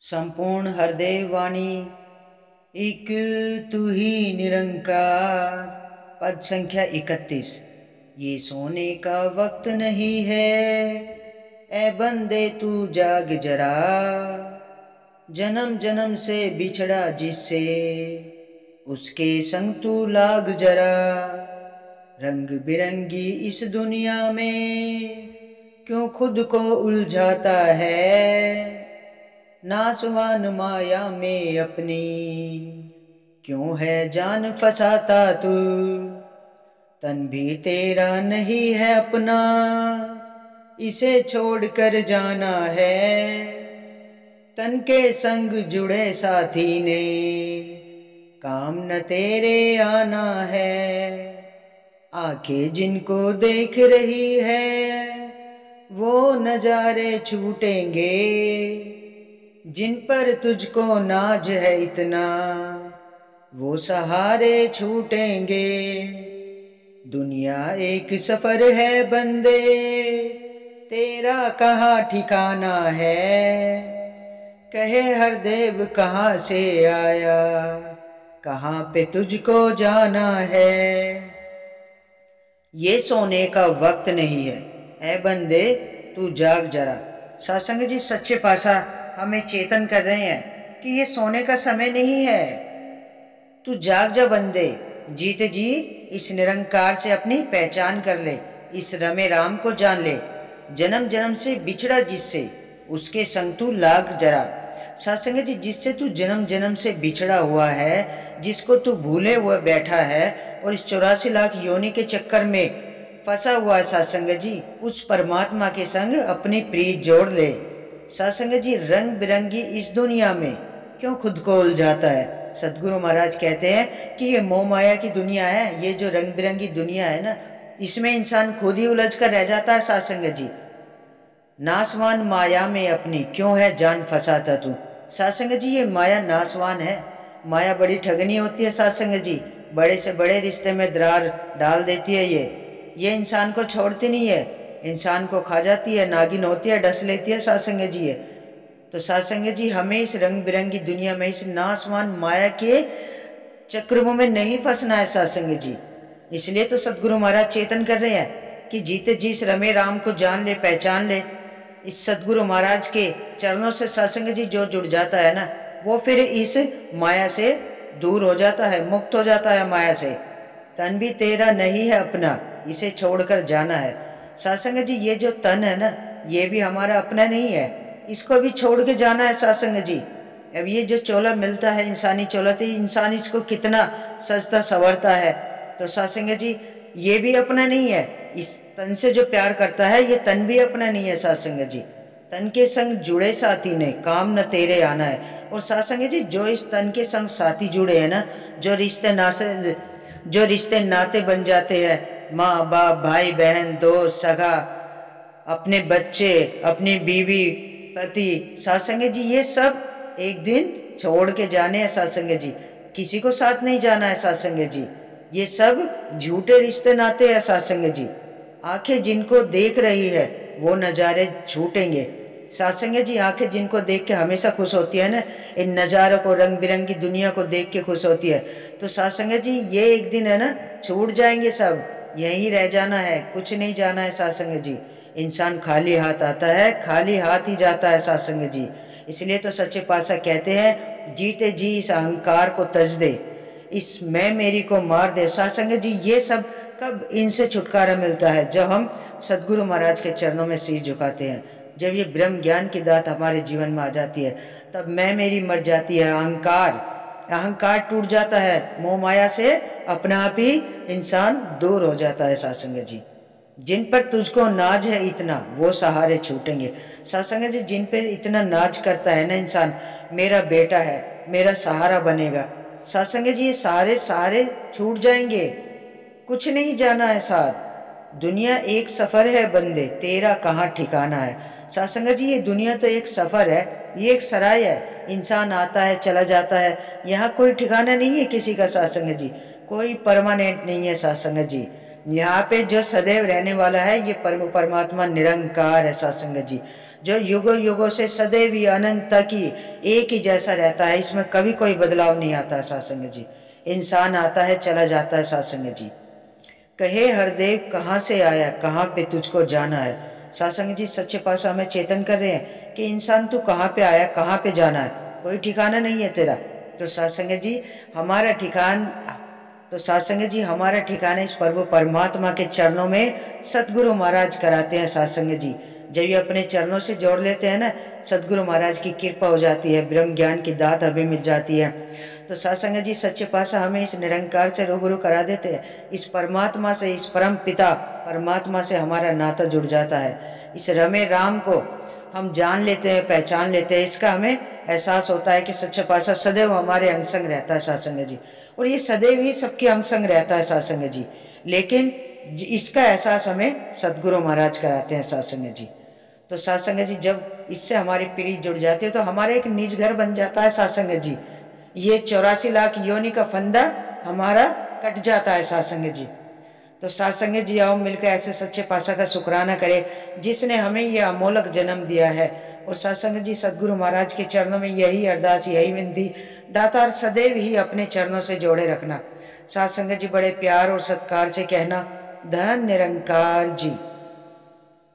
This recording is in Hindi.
संपूर्ण हृदय वाणी एक तू ही निरंकार। पद संख्या 31। ये सोने का वक्त नहीं है, ए बंदे तू जाग जरा। जन्म जन्म से बिछड़ा जिससे, उसके संग तू लाग जरा। रंग बिरंगी इस दुनिया में क्यों खुद को उलझाता है। नासवान माया में अपनी क्यों है जान फंसाता तू। तन भी तेरा नहीं है अपना, इसे छोड़ कर जाना है। तन के संग जुड़े साथी ने काम न तेरे आना है। आंखें जिनको देख रही है वो नजारे छूटेंगे। जिन पर तुझको नाज है इतना वो सहारे छूटेंगे। दुनिया एक सफर है बंदे, तेरा कहाँ ठिकाना है। कहे हर देव कहाँ से आया, कहाँ पे तुझको जाना है। ये सोने का वक्त नहीं है, ऐ बंदे तू जाग जरा। सत्संग जी सच्चे पातशाह हमें चेतन कर रहे हैं कि ये सोने का समय नहीं है। तू जाग जा बंदे, जीते जी इस निरंकार से अपनी पहचान कर ले। इस रमे राम को जान ले। जन्म जन्म से बिछड़ा जिससे, उसके संग तू लाग जरा। सत्संग जी जिससे तू जन्म जन्म से बिछड़ा हुआ है, जिसको तू भूले हुए बैठा है और इस 84 लाख योनि के चक्कर में फंसा हुआ है सत्संग जी, उस परमात्मा के संग अपनी प्रीत जोड़ ले। सत्संग जी रंग बिरंगी इस दुनिया में क्यों खुद को उलझाता है। सदगुरु महाराज कहते हैं कि ये मोह माया की दुनिया है। ये जो रंग बिरंगी दुनिया है ना, इसमें इंसान खुद ही उलझ कर रह जाता है सत्संग जी। नासवान माया में अपनी क्यों है जान फंसाता तू। सत्संग जी ये माया नासवान है। माया बड़ी ठगनी होती है सत्संग जी। बड़े से बड़े रिश्ते में दरार डाल देती है। ये इंसान को छोड़ती नहीं है, इंसान को खा जाती है, नागिन होती है, डस लेती है सत्संग जी। तो सत्संग जी हमें इस रंग बिरंगी दुनिया में, इस नासवान माया के चक्रों में नहीं फंसना है सत्संग जी। इसलिए तो सदगुरु महाराज चेतन कर रहे हैं कि जीते जी इस रमे राम को जान ले, पहचान ले। इस सदगुरु महाराज के चरणों से सत्संग जी जो जुड़ जाता है ना, वो फिर इस माया से दूर हो जाता है, मुक्त हो जाता है माया से। तन भी तेरा नहीं है अपना, इसे छोड़कर जाना है। सत्संग जी ये जो तन है ना, ये भी हमारा अपना नहीं है, इसको भी छोड़ के जाना है सत्संग जी। अब ये जो चोला मिलता है इंसानी चोला, तो इंसान इसको कितना सजता संवरता है। तो सत्संग जी ये भी अपना नहीं है। इस तन से जो प्यार करता है ये तन भी अपना नहीं है सत्संग जी। तन के संग जुड़े साथी ने काम न तेरे आना है। और सत्संग जी जो इस तन के संग साथी जुड़े हैं ना, जो रिश्ते नाते बन जाते हैं, माँ बाप, भाई बहन, दोस्त, सगा, अपने बच्चे, अपनी बीवी, पति, सत्संग जी ये सब एक दिन छोड़ के जाने हैं सत्संग जी। किसी को साथ नहीं जाना है सत्संग जी। ये सब झूठे रिश्ते नाते हैं सत्संग जी। आंखें जिनको देख रही है वो नज़ारे छूटेंगे। सत्संग जी आंखें जिनको देख के हमेशा खुश होती है ना, इन नज़ारों को, रंग बिरंगी दुनिया को देख के खुश होती है, तो सत्संग जी ये एक दिन है ना छूट जाएंगे सब। यहीं रह जाना है, कुछ नहीं जाना है सत्संग जी। इंसान खाली हाथ आता है, खाली हाथ ही जाता है सत्संग जी। इसलिए तो सच्चे पातशाह कहते हैं, जीते जी इस अहंकार को तज दे, इस मैं मेरी को मार दे। सत्संग जी ये सब कब इनसे छुटकारा मिलता है, जब हम सदगुरु महाराज के चरणों में शीश झुकाते हैं। जब ये ब्रह्म ज्ञान की दात हमारे जीवन में आ जाती है, तब मैं मेरी मर जाती है, अहंकार टूट जाता है, मोह माया से अपना आप ही इंसान दूर हो जाता है सत्संग जी। जिन पर तुझको नाज है इतना वो सहारे छूटेंगे। सत्संग जी जिन पे इतना नाज करता है ना इंसान, मेरा बेटा है, मेरा सहारा बनेगा, सत्संग जी ये सारे छूट जाएंगे, कुछ नहीं जाना है साथ। दुनिया एक सफ़र है बंदे, तेरा कहाँ ठिकाना है। सत्संग जी ये दुनिया तो एक सफ़र है, ये एक सराय है। इंसान आता है चला जाता है, यहाँ कोई ठिकाना नहीं है किसी का सत्संग जी। कोई परमानेंट नहीं है सत्संग जी। यहाँ पे जो सदैव रहने वाला है ये परमात्मा निरंकार है सत्संग जी। जो युगों युगों से सदैव ही अनंत तक ही एक ही जैसा रहता है, इसमें कभी कोई बदलाव नहीं आता है सासंग जी। इंसान आता है चला जाता है सासंग जी। कहे हरदेव कहाँ से आया, कहाँ पे तुझको जाना है। सासंग जी सच्चे पातशाह हमें चेतन कर रहे हैं कि इंसान तू कहाँ पे आया, कहाँ पे जाना है, कोई ठिकाना नहीं है तेरा। तो सासंग जी हमारा ठिकाना इस प्रभु परमात्मा के चरणों में सतगुरु महाराज कराते हैं सासंग जी। जब ये अपने चरणों से जोड़ लेते हैं ना, सतगुरु महाराज की कृपा हो जाती है, ब्रह्म ज्ञान की दात हमें मिल जाती है। तो सासंग जी सच्चे पातशाह हमें इस निरंकार से रूबरू करा देते हैं, इस परमात्मा से, इस परम पिता परमात्मा से हमारा नाता जुड़ जाता है। इस रमे राम को हम जान लेते हैं, पहचान लेते हैं, इसका हमें एहसास होता है कि सच्चे पातशाह सदैव हमारे अंग संग रहता है सासंग जी। और ये सदैव ही सबके अंग संग रहता है सासंग जी, लेकिन इसका एहसास हमें सदगुरु महाराज कराते हैं सासंग जी। तो सासंग जी जब इससे हमारी पीढ़ी जुड़ जाती है तो हमारा एक निज घर बन जाता है सासंग जी। ये 84 लाख योनि का फंदा हमारा कट जाता है सासंग जी। तो सासंग जी आओ मिलकर ऐसे सच्चे पातशाह का शुक्राना करें जिसने हमें ये अमोलक जन्म दिया है। और सासंग जी सदगुरु महाराज के चरणों में यही अरदास, यही विनती, दातार सदैव ही अपने चरणों से जोड़े रखना। सासंग जी बड़े प्यार और सत्कार से कहना, धन निरंकार जी।